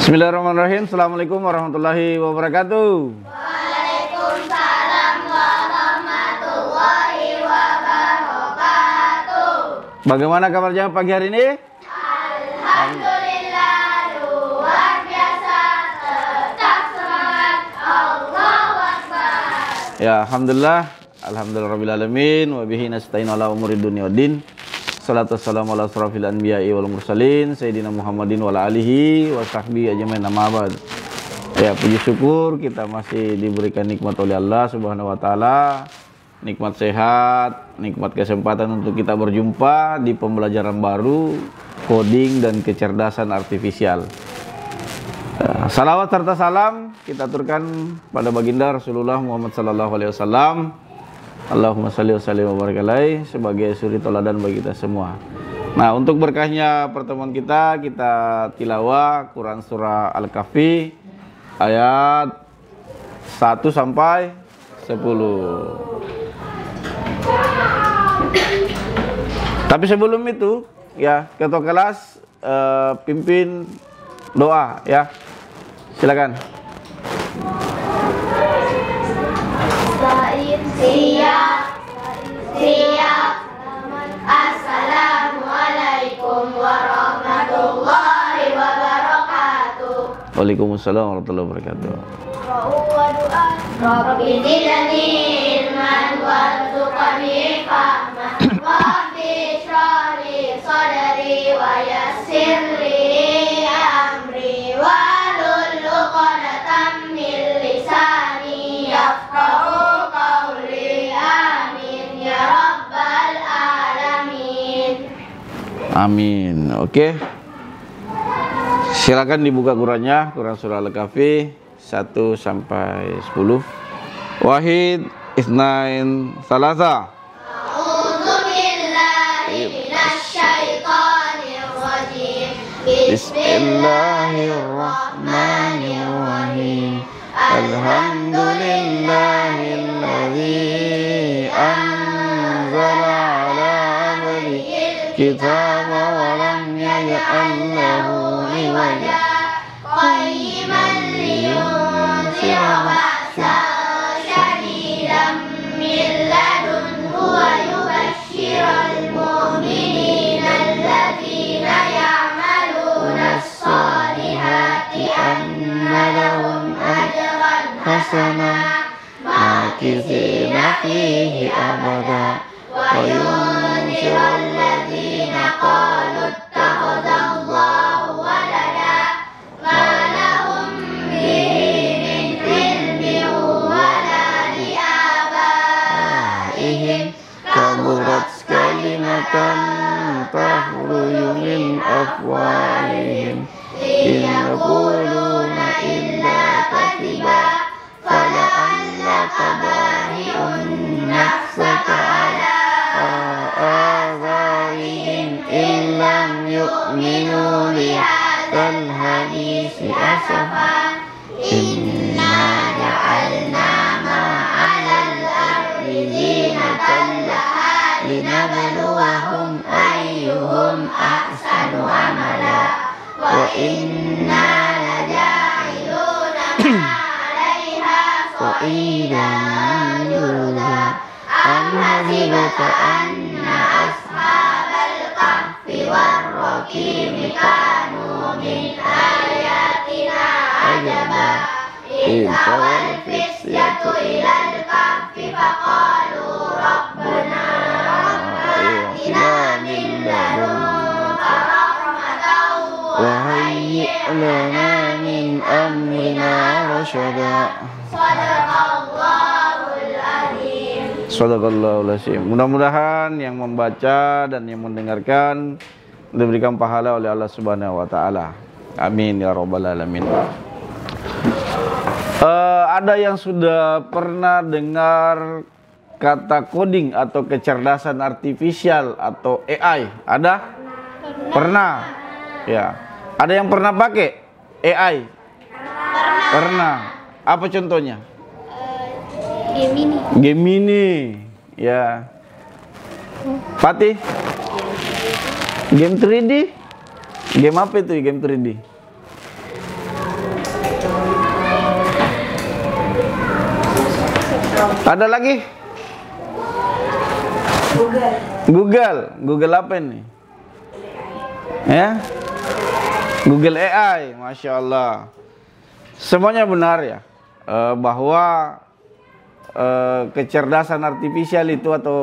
Bismillahirrahmanirrahim. Assalamualaikum warahmatullahi wabarakatuh. Waalaikumsalam warahmatullahi wabarakatuh. Bagaimana kabarnya pagi hari ini? Alhamdulillah luar biasa, tetap semangat, Allahu Akbar. Ya, alhamdulillah alamin wa bihi nasta'in ala umuri dunya waddin. Salatu wassalamu ala asrofil anbiya'i wal mursalin Sayyidina Muhammadin wa ala alihi wa sahbihi ajmain, amma ba'd. Ya, puji syukur kita masih diberikan nikmat oleh Allah Subhanahu wa taala. Nikmat sehat, nikmat kesempatan untuk kita berjumpa di pembelajaran baru coding dan kecerdasan artifisial. Salawat serta salam kita aturkan pada baginda Rasulullah Muhammad sallallahu alaihi wasallam. Allahumma shalli wa sallim wa barik alaihi sebagai suri teladan bagi kita semua. Nah, untuk berkahnya pertemuan kita tilawah Quran surah Al-Kahfi ayat 1 sampai 10. Tapi sebelum itu, ya, ketua kelas pimpin doa, ya. Silakan. Siap. Assalamualaikum warahmatullahi wabarakatuh. Waalaikumsalam warahmatullahi wabarakatuh. Rabbi zidni ilman warzuqni fahman Rabbi shrah li sadri wa yassir li amri wahlul 'uqdatam min lisani yafqahu qawli. Amin ya rabbal alamin. Amin. Oke. Silakan dibuka Qurannya, Quran surah Al-Kahfi 1 sampai 10. Wahid, Isnain, Salasa. A'udzu billahi minasy syaithanir rajim. Bismillahirrahmanirrahim. Alhamdulillahilladzi anzala ala abdihi kitaba wa lam yaj'al lahu iwaja. Qayyiman liyunzira ba'san syadidan min ladunhu wa yubashshiral mu'minina alladzina ya'maluna as-solihati anna lahum ajran hasanah makithina fihi abada wa yunzira alladzina qalu ittakhadallahu walada ma lahum bihi min ilmin wala li'abaihim Kaburat kalimatan takhruju min afwahihim in yaquluna illa kadhiba fala'allaka bahi'un nafsaka ala atharihim in lam yu'minu bihadzal hadisi asafa. Inna ja'alna ma'alal ardi zinatan laha linabluwahum ayyuhum ahsanu amala wa inna laja'iluna ma'alaiha sa'idan yurza am hasibta anna ashabal kahfi warraqimi kanu min ayatina ajaba intawal fisyatu ilal kahfi faqalu rabbuna atina min ladunka rahmatan wa hayyi' lana min amrina rasyada. Shadaqallahul azim. Shadaqallahul azim. Mudah-mudahan yang membaca dan yang mendengarkan diberikan pahala oleh Allah Subhanahu wa taala. Amin ya rabbal alamin. Ada yang sudah pernah dengar kata coding atau kecerdasan artifisial atau AI? Ada? Pernah? Ya. Ada yang pernah pakai AI? Pernah. Apa contohnya? Gemini. Ya. Fatih? Game 3D? Game apa itu game 3D? Ada lagi? Google apa ini? Ya, Google AI, Masya Allah. Semuanya benar ya, bahwa kecerdasan artifisial itu atau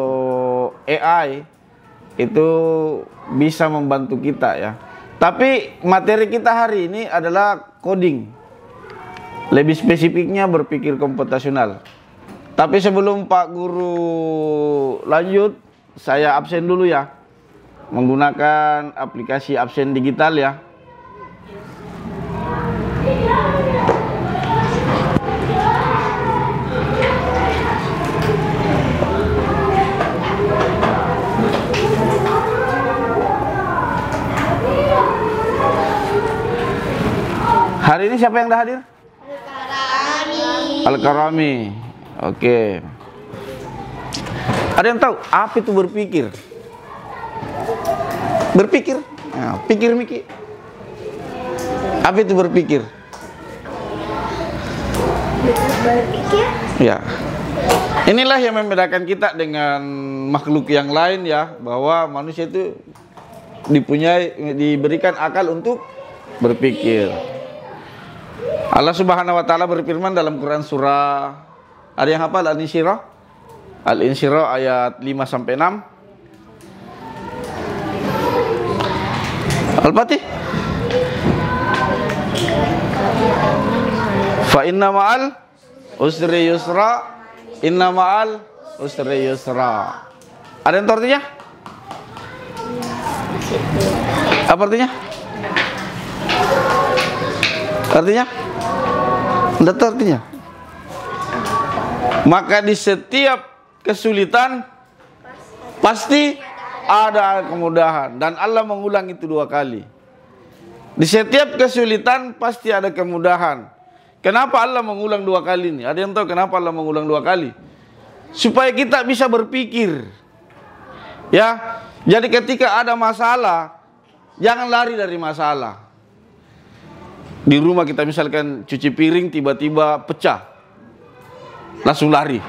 AI itu bisa membantu kita ya. Tapi materi kita hari ini adalah coding. Lebih spesifiknya berpikir komputasional. Tapi sebelum Pak Guru lanjut, saya absen dulu ya. Menggunakan aplikasi absen digital ya. Hari ini siapa yang dah hadir? Al-Karami. Oke. Ada yang tahu apa itu berpikir? Berpikir? Nah, pikir Miki. Apa itu berpikir? Berpikir? Ya. Inilah yang membedakan kita dengan makhluk yang lain ya, bahwa manusia itu diberikan akal untuk berpikir. Allah Subhanahu wa taala berfirman dalam Quran surah, ada yang hafal Al-Insyirah? Al-Insyirah ayat 5 sampai 6. Al-Fatih. Fa inna ma'al usri yusra, inna ma'al usri yusra. Ada yang tahu artinya? Apa artinya? Artinya? Tidak tahu artinya. Maka di setiap kesulitan pasti ada kemudahan, dan Allah mengulang itu 2 kali. Di setiap kesulitan pasti ada kemudahan. Kenapa Allah mengulang 2 kali ini? Ada yang tahu kenapa Allah mengulang 2 kali? Supaya kita bisa berpikir. Ya, jadi ketika ada masalah, jangan lari dari masalah. Di rumah kita misalkan cuci piring tiba-tiba pecah, langsung lari,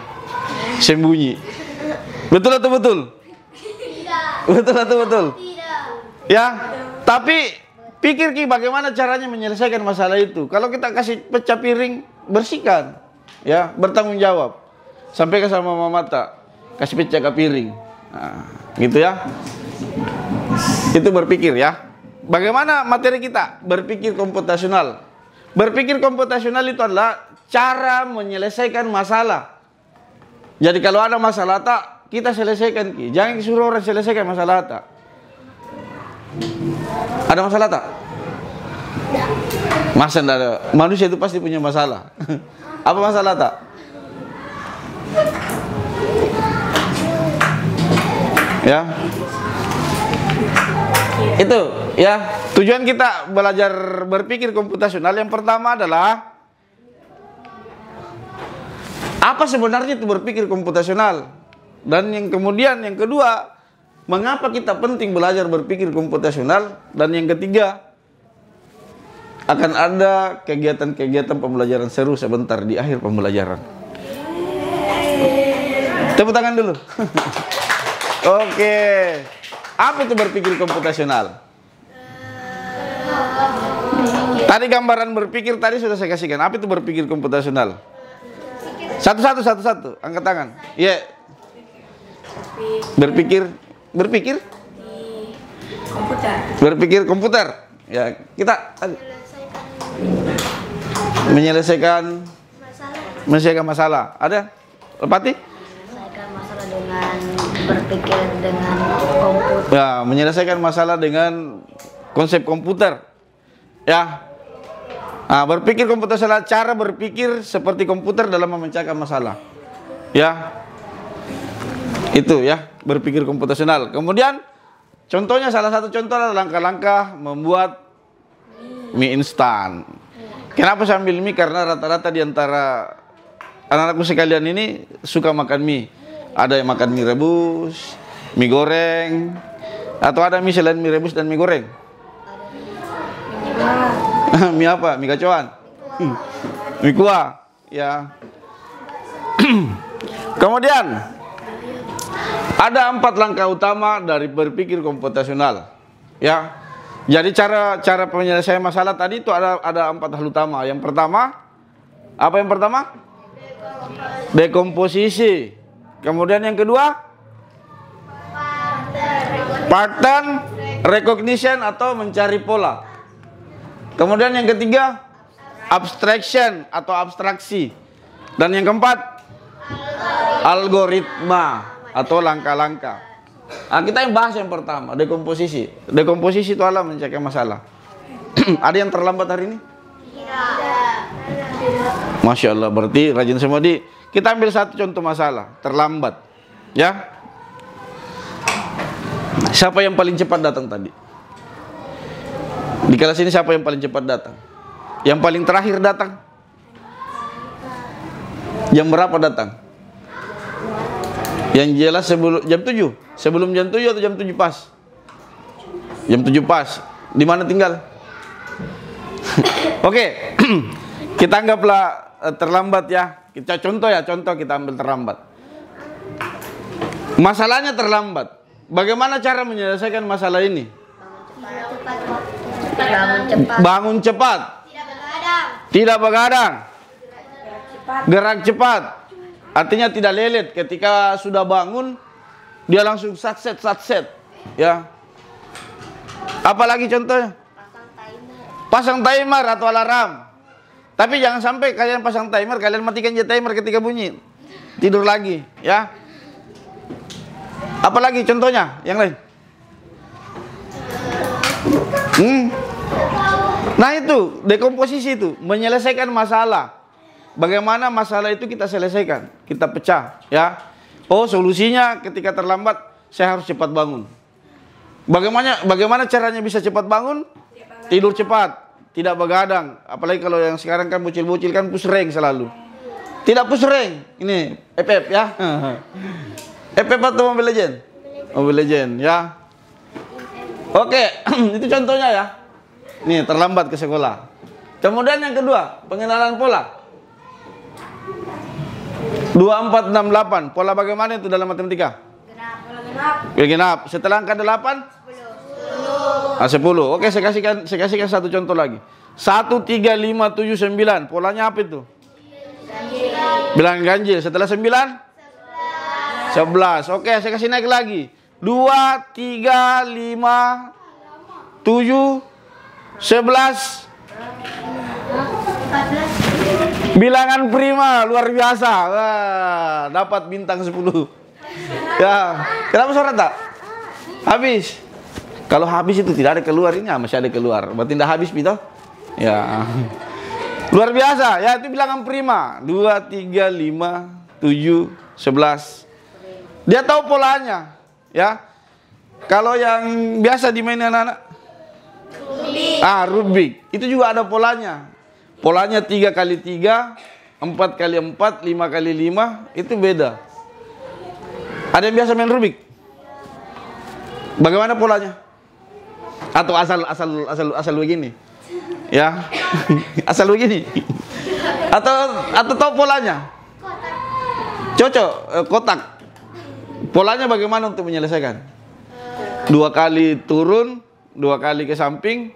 sembunyi. Betul atau betul? Tidak. Betul atau betul? Tidak. Ya, tapi pikir Ki bagaimana caranya menyelesaikan masalah itu. Kalau kita kasih pecah piring, bersihkan, ya, bertanggung jawab. Sampai ke sama mama tak kasih pecah ke piring, nah, gitu ya. Itu berpikir ya. Bagaimana materi kita? Berpikir komputasional. Berpikir komputasional itu adalah cara menyelesaikan masalah. Jadi kalau ada masalah tak, kita selesaikan Ki. Jangan disuruh orang selesaikan masalah tak. Ada masalah tak? Masa tidak ada? Manusia itu pasti punya masalah. Apa masalah tak? Ya. Itu ya, tujuan kita belajar berpikir komputasional yang pertama adalah apa sebenarnya itu berpikir komputasional, dan yang kemudian yang kedua, mengapa kita penting belajar berpikir komputasional, dan yang ketiga, akan ada kegiatan-kegiatan pembelajaran seru sebentar di akhir pembelajaran. Tepuk tangan dulu. Oke. Apa itu berpikir komputasional? Tadi gambaran berpikir tadi sudah saya kasihkan. Apa itu berpikir komputasional? Satu-satu. Angkat tangan. Iya. Berpikir komputer. Berpikir komputer. Ya, kita menyelesaikan masalah. Ada? Lepati? Menyelesaikan masalah dengan berpikir dengan komputer. Ya, menyelesaikan masalah dengan konsep komputer. Ya. Nah, berpikir komputasional, cara berpikir seperti komputer dalam memecahkan masalah. Ya. Itu ya, berpikir komputasional. Kemudian contohnya, salah satu contoh adalah langkah-langkah membuat mie instan. Kenapa saya ambil mie? Karena rata-rata di antara anak-anakku sekalian ini suka makan mie. Ada yang makan mie rebus, mie goreng, atau ada mie selain mie rebus dan mie goreng? Mie apa? Mie kacauan? Mie kuah. Ya. Kemudian ada 4 langkah utama dari berpikir komputasional. Ya. Jadi cara penyelesaian masalah tadi itu ada 4 hal utama. Yang pertama, apa yang pertama? Dekomposisi. Kemudian yang kedua, pattern recognition atau mencari pola. Kemudian yang ketiga, abstraction atau abstraksi. Dan yang keempat, algoritma atau langkah-langkah. Nah, kita yang bahas yang pertama, dekomposisi. Dekomposisi itu adalah mencari masalah. Ada yang terlambat hari ini? Masya Allah, berarti rajin semua. Kita ambil satu contoh masalah, terlambat. Ya. Siapa yang paling cepat datang tadi? Di kelas ini siapa yang paling cepat datang? Yang paling terakhir datang? Jam berapa datang? Yang jelas sebelum jam 7. Sebelum jam 7 atau jam 7 pas? Jam 7 pas. Di mana tinggal? Oke. Kita anggaplah terlambat ya. Kita contoh kita ambil terlambat. Masalahnya terlambat. Bagaimana cara menyelesaikan masalah ini? Bangun cepat. Tidak begadang. Gerak cepat. Artinya tidak lelet. Ketika sudah bangun, dia langsung satset. Ya. Apalagi contohnya? Pasang timer atau alarm. Tapi jangan sampai kalian pasang timer, kalian matikan aja timer ketika bunyi. Tidur lagi, ya. Apalagi contohnya yang lain? Nah itu, dekomposisi itu, menyelesaikan masalah. Bagaimana masalah itu kita selesaikan, kita pecah, ya. Oh, solusinya ketika terlambat, saya harus cepat bangun. Bagaimana caranya bisa cepat bangun? Tidur cepat, tidak begadang. Apalagi kalau yang sekarang kan bocil-bocil kan push rank selalu. Tidak push rank, ini FF ya. FF atau Mobile Legend? Mobile Legend, ya. Oke, itu contohnya ya. Nih, terlambat ke sekolah. Kemudian yang kedua, pengenalan pola. 2468. Pola bagaimana itu dalam matematika? Genap. Setelah angka 8? 10. Oke, saya kasihkan satu contoh lagi. 1, 3, 5, 7, 9. Polanya apa itu? Bilangan ganjil. Setelah 9? 11. Oke, saya kasih naik lagi. 2, 3, 5, 7, 11. Bilangan prima, luar biasa. Wah, dapat bintang 10. Ya, kenapa suara tak? Habis. Kalau habis itu tidak ada keluar, ini masih ada keluar. Berarti tidak habis, Pito? Ya. Luar biasa. Ya, itu bilangan prima. 2, 3, 5, 7, 11. Dia tahu polanya. Ya. Kalau yang biasa dimainin anak-anak? Rubik. Itu juga ada polanya. Polanya 3 kali 3, 4 kali 4, 5 kali 5. Itu beda. Ada yang biasa main Rubik? Bagaimana polanya? Atau asal begini? Ya. Asal begini. Atau tahu polanya? Cocok, kotak. Polanya bagaimana untuk menyelesaikan? 2 kali turun, 2 kali ke samping,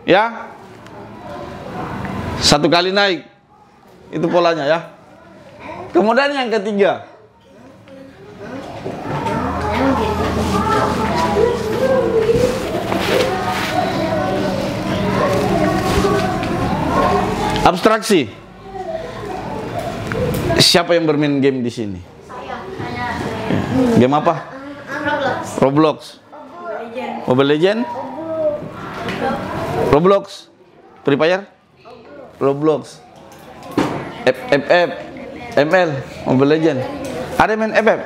ya. 1 kali naik. Itu polanya ya. Kemudian yang ketiga. Abstraksi. Siapa yang bermain game di sini? Game apa? Roblox. Mobile Legend? Roblox. Free Fire? Roblox. FF. ML. Mobile Legend. Ada main FF?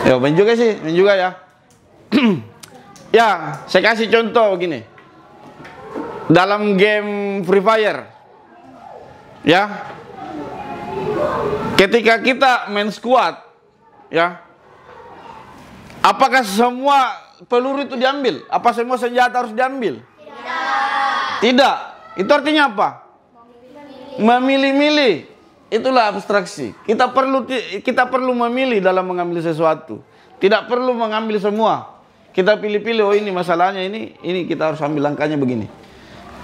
Ya, main juga sih, main juga ya. Ya, saya kasih contoh gini. Dalam game Free Fire, ya, ketika kita main squad, ya, apakah semua peluru itu diambil? Apa semua senjata harus diambil? Tidak. Itu artinya apa? Memilih-milih. itulah abstraksi. Kita perlu memilih dalam mengambil sesuatu. Tidak perlu mengambil semua. Kita pilih-pilih, oh ini masalahnya ini kita harus ambil langkahnya begini.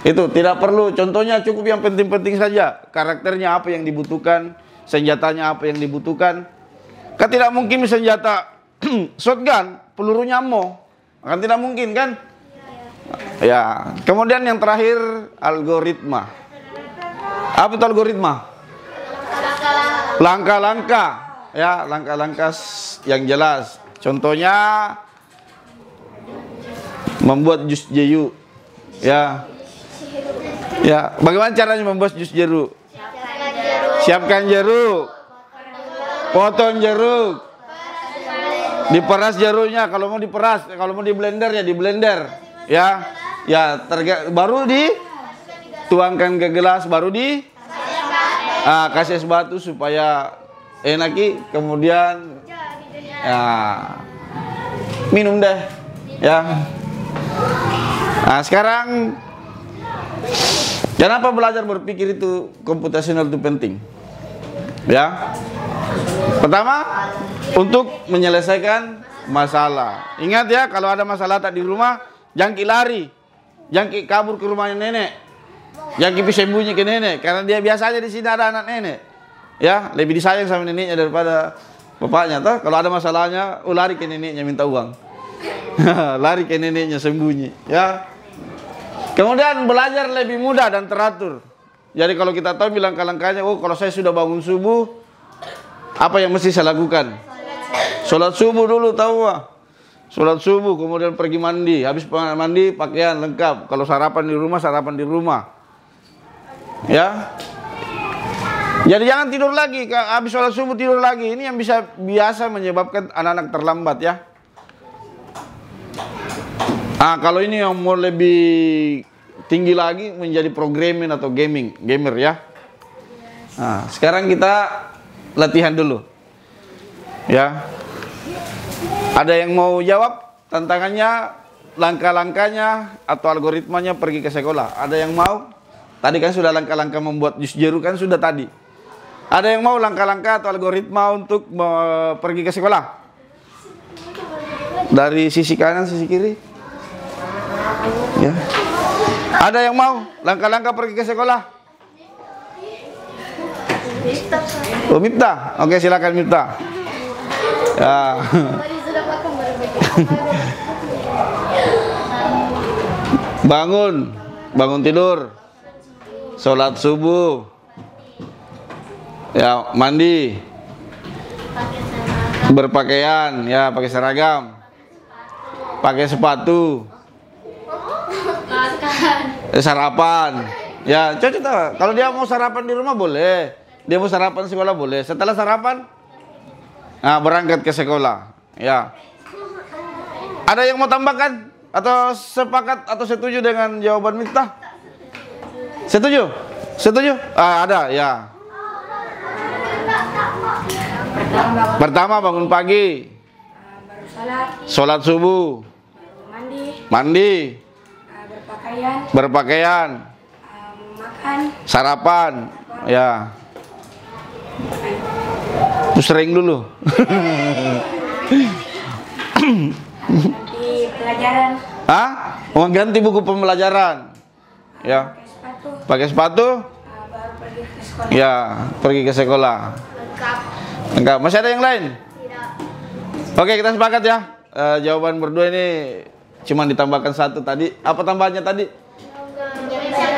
Itu tidak perlu, contohnya cukup yang penting-penting saja. Karakternya apa yang dibutuhkan, senjatanya apa yang dibutuhkan. Kan tidak mungkin senjata shotgun, pelurunya ammo. Kan tidak mungkin kan? Ya, kemudian yang terakhir algoritma. Apa itu algoritma? Langkah-langkah, ya, langkah-langkah yang jelas. Contohnya membuat jus jeruk, ya. Ya, bagaimana caranya membuat jus jeruk? Siapkan jeruk, potong jeruk, diperas jeruknya. Kalau mau diperas, kalau mau di blender ya di blender, ya. Ya, baru dituangkan ke gelas, baru kasih es batu supaya enaki, kemudian ya minum deh, ya. Nah, sekarang kenapa belajar berpikir itu komputasional itu penting? Ya. Pertama, untuk menyelesaikan masalah. Ingat ya, kalau ada masalah tak di rumah, jangan lari. Jangan kabur ke rumahnya nenek. Jangan sembunyi ke nenek, karena dia biasanya di sini ada anak nenek. Ya, lebih disayang sama neneknya daripada bapaknya. Toh, kalau ada masalahnya, lari ke neneknya minta uang. Lari ke neneknya sembunyi, ya. Kemudian belajar lebih mudah dan teratur. Jadi kalau kita tahu langkah-langkahnya, oh kalau saya sudah bangun subuh, apa yang mesti saya lakukan? Sholat subuh dulu, tahu ah. Sholat subuh, kemudian pergi mandi. Habis mandi, pakaian lengkap. Kalau sarapan di rumah, sarapan di rumah. Ya. Jadi jangan tidur lagi. Habis sholat subuh tidur lagi. Ini yang biasa menyebabkan anak-anak terlambat, ya. Kalau ini yang mau lebih tinggi lagi menjadi programming atau gamer, ya. Nah, sekarang kita latihan dulu, ya. Ada yang mau jawab tantangannya, langkah-langkahnya atau algoritmanya pergi ke sekolah? Ada yang mau? Tadi kan sudah langkah-langkah membuat jus jeruk kan sudah tadi. Ada yang mau langkah-langkah atau algoritma untuk pergi ke sekolah? Dari sisi kanan, sisi kiri? Ya. Ada yang mau langkah-langkah pergi ke sekolah? Oh, Miftah. Oke, silakan Miftah. Ya. Bangun tidur. Sholat subuh. Ya, mandi. Berpakaian, ya, pakai seragam. Pakai sepatu. Sarapan. Ya, cocok tahu. Kalau dia mau sarapan di rumah boleh. Dia mau sarapan di sekolah boleh. Setelah sarapan, berangkat ke sekolah. Ya. Ada yang mau tambahkan atau sepakat atau setuju dengan jawaban Miftah? Setuju? Setuju? Ada, ya. Pertama bangun pagi. Sholat subuh. Mandi. Berpakaian. Makan. Sarapan. Ya. Sering dulu. Ganti pelajaran. Mau ganti buku pembelajaran. Ya. Pakai sepatu. Baru pergi ke sekolah. Ya, pergi ke sekolah. Lengkap. Masih ada yang lain? Tidak. Oke, kita sepakat ya. Jawaban berdua ini cuma ditambahkan satu tadi. Apa tambahannya tadi?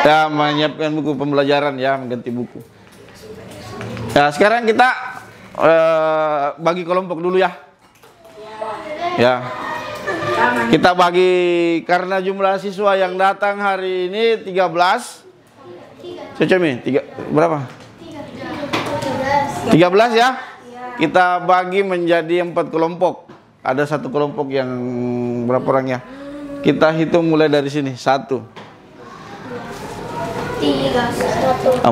Ya, menyiapkan buku pembelajaran, ya, mengganti buku. Ya, sekarang kita bagi kelompok dulu ya. Ya. Kita bagi karena jumlah siswa yang datang hari ini 13. Cocok berapa? 13 ya. Kita bagi menjadi 4 kelompok. Ada satu kelompok yang berapa orang ya? Kita hitung mulai dari sini. 1 3 1 4 5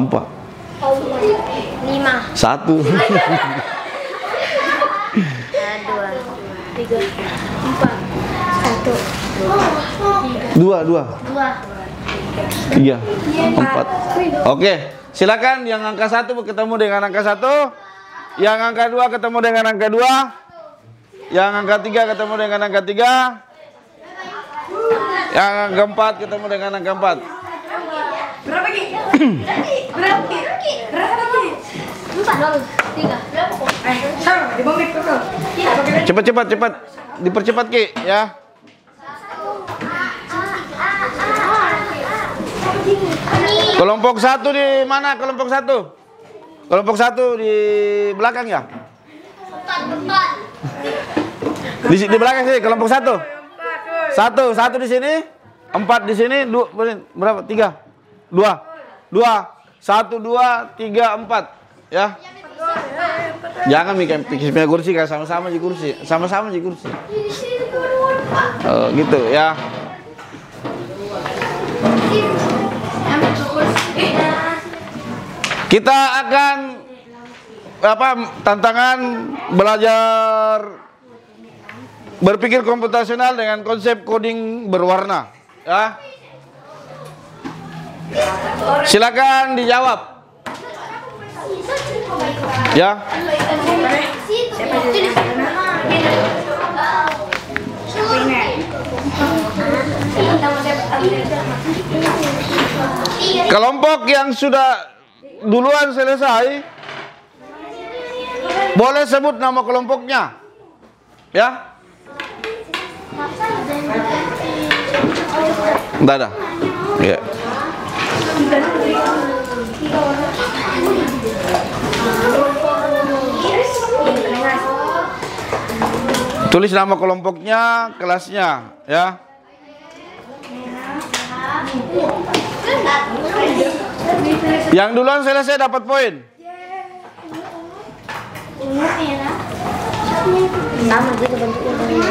1 2 3 4 1 2 3 4. Oke, Silakan yang angka 1 ketemu dengan angka 1, yang angka 2 ketemu dengan angka 2, yang angka 3 ketemu dengan angka 3, yang angka 4 ketemu dengan angka 4. Berapa Ki? Berapa Ki? Berapa Ki? 4, 3. Berapa kok? Sama, di bawah itu. Cepat. Dipercepat Ki, ya. Kelompok 1 di mana? Kelompok 1. Kelompok 1 di belakang ya? Di belakang sini kelompok 1. 1 di sini, 4 di sini, 2 berapa? 3. 2. 1 2 3 4 ya. Jangan mikir kursi kan sama-sama di kursi. Sama-sama di kursi. Gitu ya. Kita akan tantangan belajar berpikir komputasional dengan konsep coding berwarna ya. Silakan dijawab ya. Kelompok yang sudah duluan selesai boleh sebut nama kelompoknya ya. Enggak ada ya. Tulis nama kelompoknya, kelasnya ya. Yang duluan selesai dapat poin. Sama gitu bentuknya.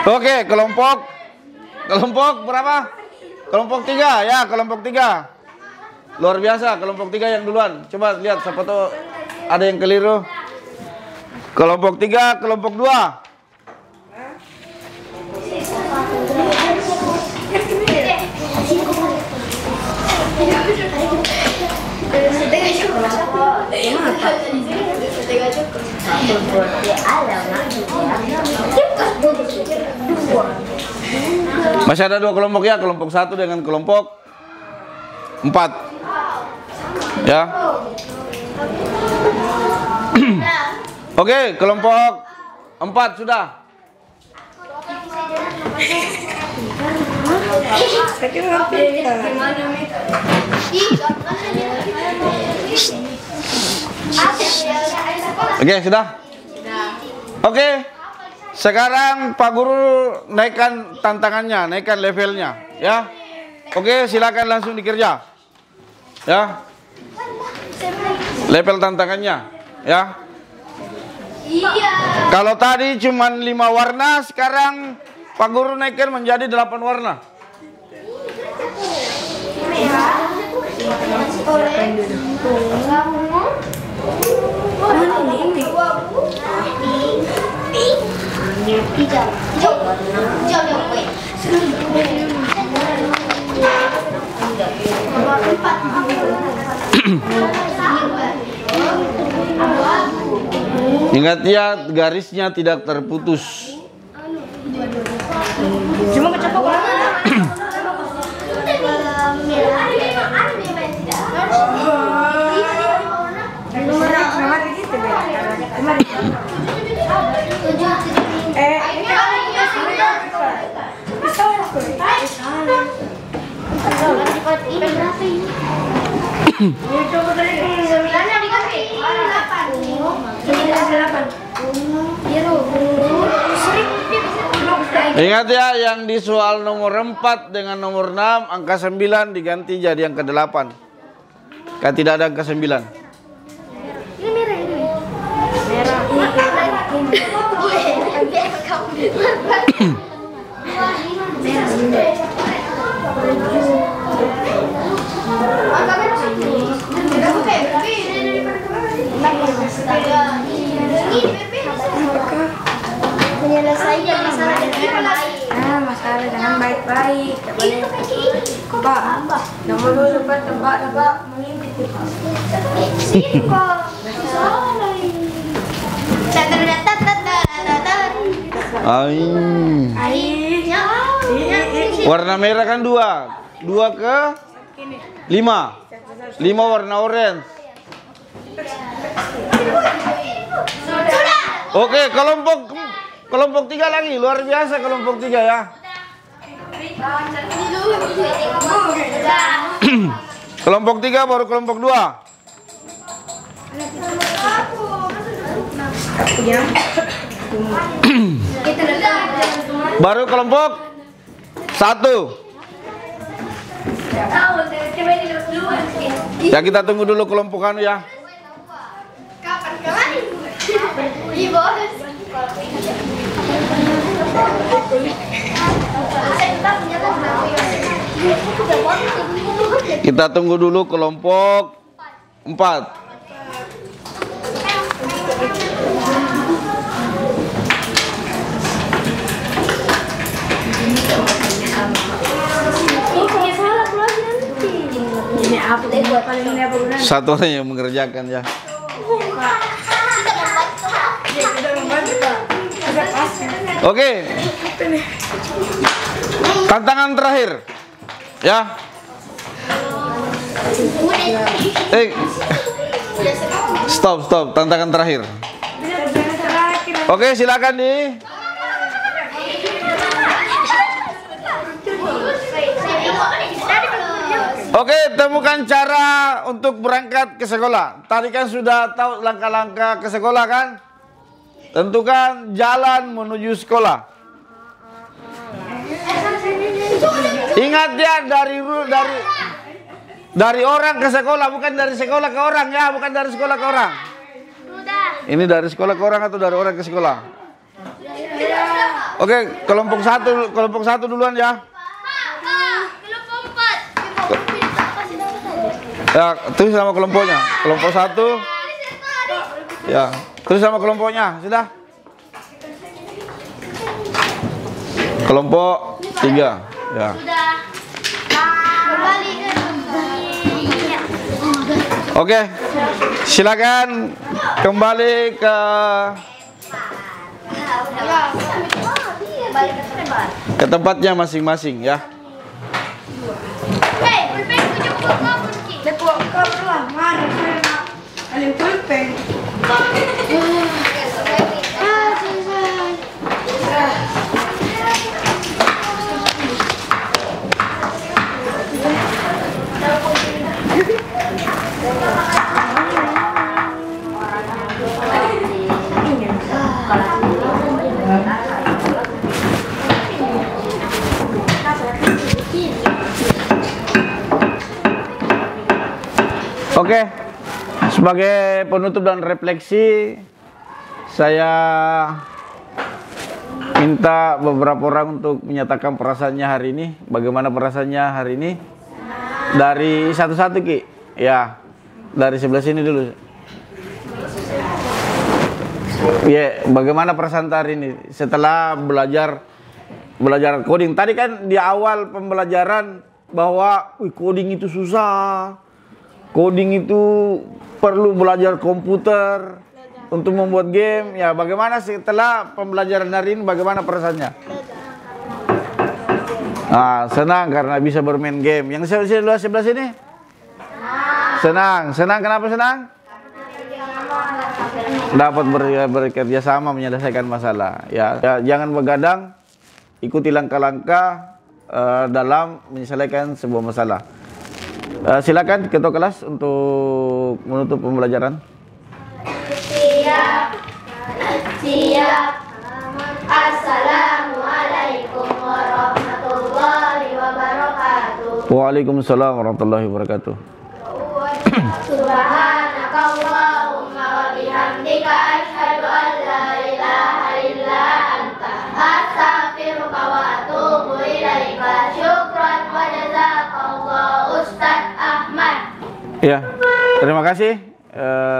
Oke, kelompok berapa? Kelompok 3 ya, kelompok 3. Luar biasa, kelompok 3 yang duluan. Coba lihat siapa tahu ada yang keliru. Kelompok 3, kelompok 2. Masih ada 2 kelompok ya, kelompok 1 dengan kelompok 4 ya. Oke, kelompok 4 sudah. Oke, sudah. Oke. Sekarang Pak Guru naikkan tantangannya, naikkan levelnya, ya. Oke, silakan langsung dikerja. Ya. Level tantangannya, ya. Kalau tadi cuma 5 warna, sekarang Pak Guru naikkan menjadi 8 warna. Ingat ya, garisnya tidak terputus. Cuma kecepok Ingat ya, yang di soal nomor 4 dengan nomor 6, angka 9 diganti jadi angka 8. Kan tidak ada angka 9. Ini merah ini. Menyelesaikan masalah dengan baik. Nah, masalah dengan baik-baik. Tak boleh. Pak, nomor dulu Pak, tebak mengintip. Warna merah kan 2. 2 ke 5. 5 warna orange. Oke, kelompok 3 lagi. Luar biasa kelompok 3 ya. Kelompok 3 baru kelompok 2. Baru kelompok 1. Ya kita tunggu dulu kelompok anu ya. Kita tunggu dulu kelompok 4. Satu orang yang mengerjakan ya. Oke. Tantangan terakhir. Ya. Stop. Tantangan terakhir. Oke, silakan nih. Oke, temukan cara untuk berangkat ke sekolah. Tadi kan sudah tahu langkah-langkah ke sekolah kan? Tentukan jalan menuju sekolah. Ingat ya, dari orang ke sekolah, bukan dari sekolah ke orang ya, bukan dari sekolah ke orang. Ini dari sekolah ke orang atau dari orang ke sekolah? Oke, kelompok satu duluan ya. Ya, tulis sama kelompoknya. Kelompok 1. Ya, tulis sama kelompoknya. Sudah. Kelompok 3. Ya. Oke. Silakan kembali ke tempatnya masing-masing ya. Oke, sebagai penutup dan refleksi, saya minta beberapa orang untuk menyatakan perasaannya hari ini. Bagaimana perasaannya hari ini? Dari satu-satu Ki. Ya, dari sebelah sini dulu. Ya, bagaimana perasaan hari ini setelah belajar coding? Tadi kan di awal pembelajaran bahwa coding itu susah. Coding itu perlu belajar komputer untuk membuat game. Ya, bagaimana setelah pembelajaran hari ini, bagaimana perasaannya? Nah, senang karena bisa bermain game. Yang sebelah sini? Senang. Senang kenapa senang? Dapat bekerja sama menyelesaikan masalah. Ya, jangan begadang. Ikuti langkah-langkah dalam menyelesaikan sebuah masalah. Silakan ketua kelas untuk menutup pembelajaran. Siap. Assalamualaikum warahmatullahi wabarakatuh. Waalaikumsalam warahmatullahi wabarakatuh. Subhanakallahumma wa bihamdika asyhadu an la ilaha illa anta astaghfiruka wa atubu ilaika. Syukran wa jazakallahu Ustaz Ahmad. Ya, terima kasih.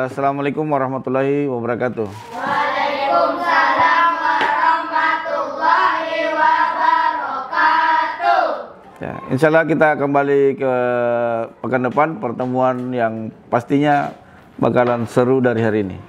Assalamualaikum warahmatullahi wabarakatuh. Waalaikumsalam warahmatullahi Insya Allah kita kembali ke pekan depan, pertemuan yang pastinya bakalan seru dari hari ini.